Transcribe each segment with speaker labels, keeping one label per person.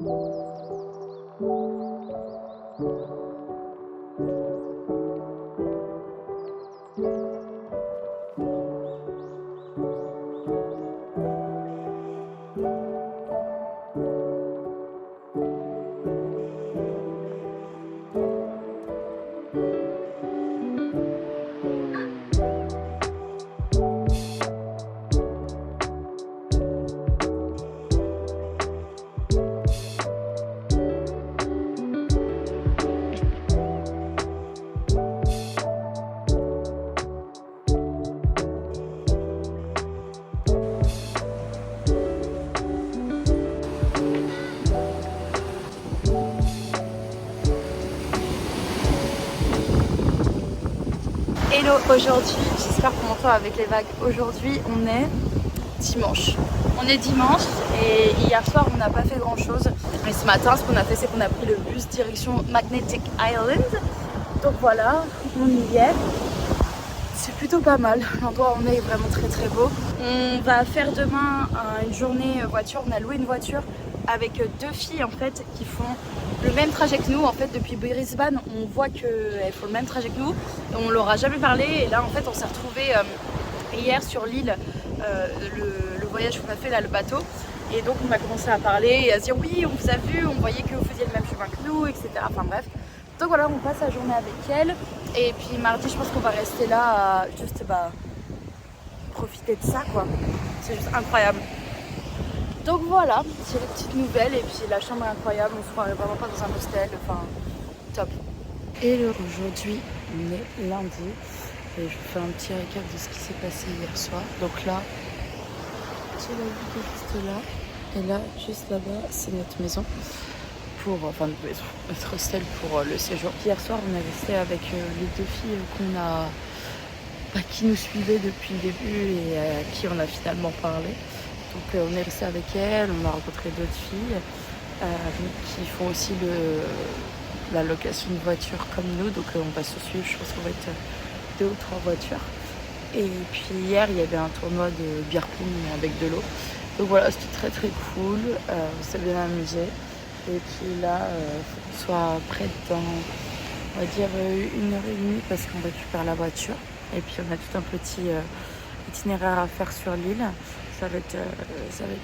Speaker 1: Hello, aujourd'hui, j'espère qu'on m'entend avec les vagues. Aujourd'hui, on est dimanche. On est dimanche et hier soir, on n'a pas fait grand chose. Mais ce matin, ce qu'on a fait, c'est qu'on a pris le bus direction Magnetic Island. Donc voilà, on y est. C'est plutôt pas mal. L'endroit où on est vraiment très très beau. On va faire demain une journée voiture. On a loué une voiture avec deux filles en fait qui font le même trajet que nous. En fait, depuis Brisbane, on voit qu'elles font le même trajet que nous. Et on leur a jamais parlé. Et là, en fait, on s'est retrouvés hier sur l'île, le voyage qu'on a fait là, le bateau. Et donc, on a commencé à parler et à se dire oui, on vous a vu, on voyait que vous faisiez le même chemin que nous, etc. Enfin bref. Donc voilà, on passe la journée avec elle. Et puis mardi, je pense qu'on va rester là à juste profiter de ça, quoi. C'est juste incroyable. Donc voilà, c'est les petites nouvelles. Et puis la chambre est incroyable, on se croirait vraiment pas dans un hostel. Enfin, top. Et aujourd'hui, on est lundi. Et je vous fais un petit récap de ce qui s'est passé hier soir. Donc là, j'ai la vue qui est juste là. Et là, juste là-bas, c'est notre maison. Enfin notre hostel pour le séjour. Hier soir on est resté avec les deux filles qui nous suivaient depuis le début et à qui on a finalement parlé. Donc on est resté avec elles, on a rencontré d'autres filles qui font aussi la location de voitures comme nous. Donc on va se suivre, je pense qu'on va être 2 ou 3 voitures. Et puis hier il y avait un tournoi de beer pong avec de l'eau. Donc voilà, c'était très très cool, on s'est bien amusé. Et puis là, faut qu'on soit prêt dans, on va dire, 1h30 parce qu'on récupère la voiture. Et puis on a tout un petit itinéraire à faire sur l'île. Ça va être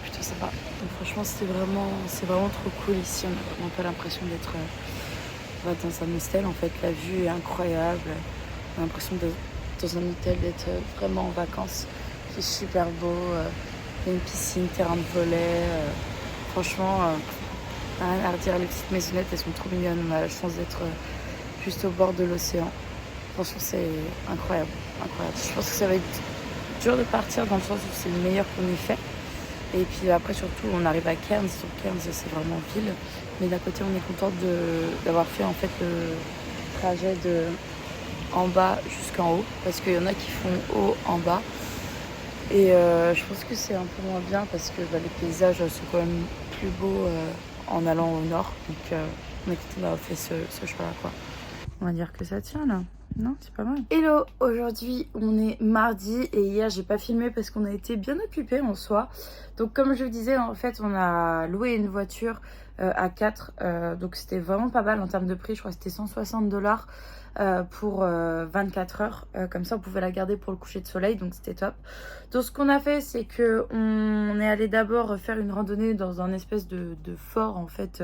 Speaker 1: plutôt sympa. Donc franchement, c'est vraiment trop cool ici. On a vraiment pas l'impression d'être dans un hostel. En fait, la vue est incroyable. On a l'impression d'être dans un hôtel, d'être vraiment en vacances. C'est super beau. Il y a une piscine, terrain de volley. Franchement... rien à redire, les petites maisonnettes, elles sont trop mignonnes. On a la chance d'être juste au bord de l'océan. Franchement, c'est incroyable, incroyable. Je pense que ça va être dur de partir dans le sens où c'est le meilleur qu'on ait fait. Et puis après, surtout, on arrive à Cairns. Donc Cairns, c'est vraiment ville. Mais d'un côté, on est contente d'avoir fait en fait le trajet de en bas jusqu'en haut. Parce qu'il y en a qui font haut en bas. Et je pense que c'est un peu moins bien parce que les paysages sont quand même plus beaux en allant au nord. Donc on est content d'avoir fait ce choix-là, quoi. On va dire que ça tient là. Non, c'est pas mal. Hello, aujourd'hui on est mardi et hier j'ai pas filmé parce qu'on a été bien occupés en soi. Donc comme je vous disais, en fait on a loué une voiture à 4, donc c'était vraiment pas mal en termes de prix. Je crois que c'était $160 pour 24 heures. Comme ça on pouvait la garder pour le coucher de soleil, donc c'était top. Donc ce qu'on a fait, c'est que on est allé d'abord faire une randonnée dans un espèce de fort en fait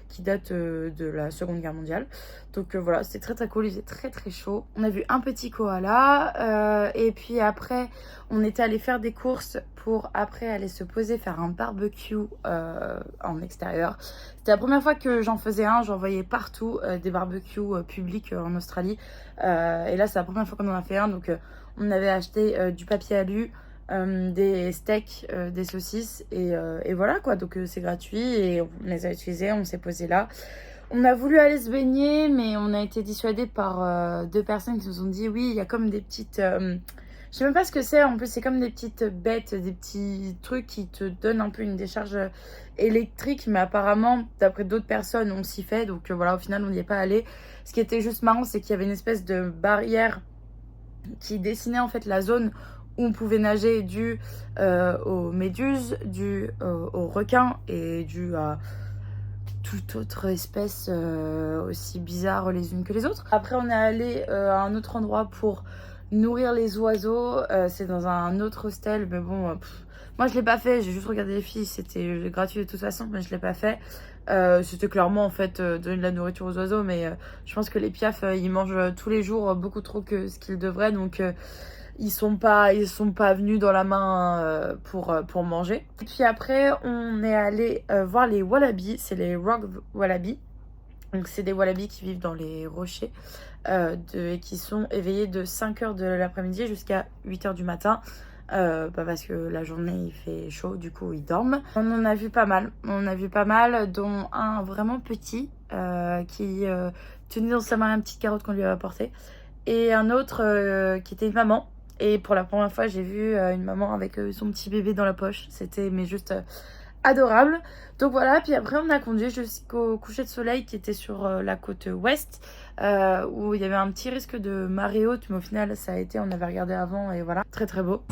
Speaker 1: qui date de la Seconde Guerre mondiale. Donc voilà, c'était très très cool, il faisait très très chaud. On a vu un petit koala et puis après on était allé faire des courses pour après aller se poser, faire un barbecue en extérieur. C'était la première fois que j'en faisais un, j'en voyais partout des barbecues publics en Australie. Et là c'est la première fois qu'on en a fait un, donc on avait acheté du papier alu, des steaks, des saucisses et voilà quoi. Donc c'est gratuit et on les a utilisés, on s'est posé là. On a voulu aller se baigner, mais on a été dissuadés par 2 personnes qui nous ont dit oui, il y a comme des petites... je sais même pas ce que c'est, en plus c'est comme des petites bêtes, des petits trucs qui te donnent un peu une décharge électrique, mais apparemment, d'après d'autres personnes, on s'y fait, donc voilà, au final on n'y est pas allé. Ce qui était juste marrant, c'est qu'il y avait une espèce de barrière qui dessinait en fait la zone où on pouvait nager dû aux méduses, dû aux requins et dû à toute autre espèce aussi bizarre les unes que les autres. Après on est allé à un autre endroit pour nourrir les oiseaux, c'est dans un autre hostel, mais bon, moi je l'ai pas fait, j'ai juste regardé les filles, c'était gratuit de toute façon, mais je l'ai pas fait. C'était clairement en fait donner de la nourriture aux oiseaux, mais je pense que les piafs ils mangent tous les jours beaucoup trop que ce qu'ils devraient, donc ils sont pas venus dans la main pour manger. Et puis après on est allé voir les wallabies, c'est les rock wallabies. Donc c'est des wallabies qui vivent dans les rochers et qui sont éveillés de 5h de l'après-midi jusqu'à 8h du matin. Parce que la journée il fait chaud, du coup ils dorment. On en a vu pas mal, dont un vraiment petit qui tenait dans sa main une petite carotte qu'on lui avait apportée, et un autre qui était une maman. Et pour la première fois j'ai vu une maman avec son petit bébé dans la poche, c'était mais juste adorable. Donc voilà, puis après on a conduit jusqu'au coucher de soleil qui était sur la côte ouest, où il y avait un petit risque de marée haute, mais au final ça a été, on avait regardé avant et voilà, très très beau.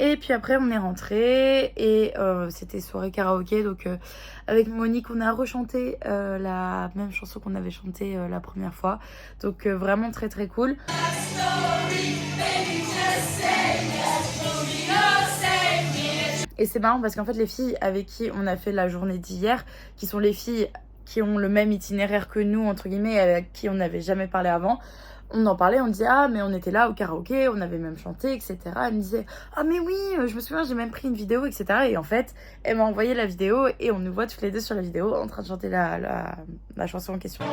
Speaker 1: Et puis après on est rentré et c'était soirée karaoké, donc avec Monique on a rechanté la même chanson qu'on avait chantée la première fois, donc vraiment très très cool. Et c'est marrant parce qu'en fait les filles avec qui on a fait la journée d'hier, qui sont les filles qui ont le même itinéraire que nous entre guillemets, avec qui on n'avait jamais parlé avant, on en parlait, on disait ah mais on était là au karaoké, on avait même chanté, etc. Elle me disait ah mais oui, je me souviens, j'ai même pris une vidéo, etc. Et en fait elle m'a envoyé la vidéo et on nous voit toutes les deux sur la vidéo en train de chanter la chanson en question.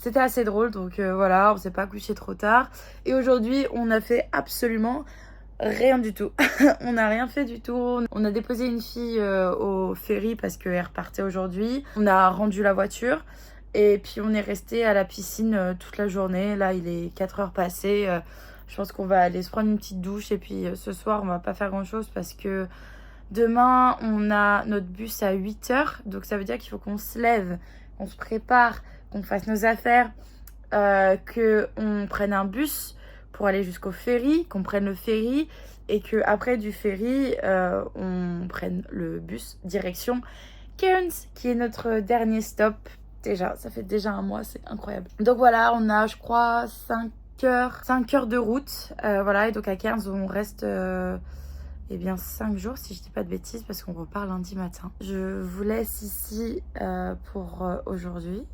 Speaker 1: C'était assez drôle, donc voilà, on s'est pas couché trop tard. Et aujourd'hui, on a fait absolument Rien du tout. On n'a rien fait du tout. On a déposé une fille au ferry parce qu'elle repartait aujourd'hui. On a rendu la voiture. Et puis on est resté à la piscine toute la journée. Là, il est 4 heures passées. Je pense qu'on va aller se prendre une petite douche. Et puis ce soir, on va pas faire grand chose parce que demain, on a notre bus à 8 heures. Donc ça veut dire qu'il faut qu'on se lève, qu'on se prépare, qu'on fasse nos affaires, qu'on prenne un bus pour aller jusqu'au ferry, qu'on prenne le ferry et qu'après du ferry, on prenne le bus direction Cairns, qui est notre dernier stop. Déjà, ça fait déjà un mois, c'est incroyable. Donc voilà, on a, je crois, 5 heures de route. Voilà, et donc à Cairns, on reste eh bien 5 jours, si je dis pas de bêtises, parce qu'on repart lundi matin. Je vous laisse ici pour aujourd'hui.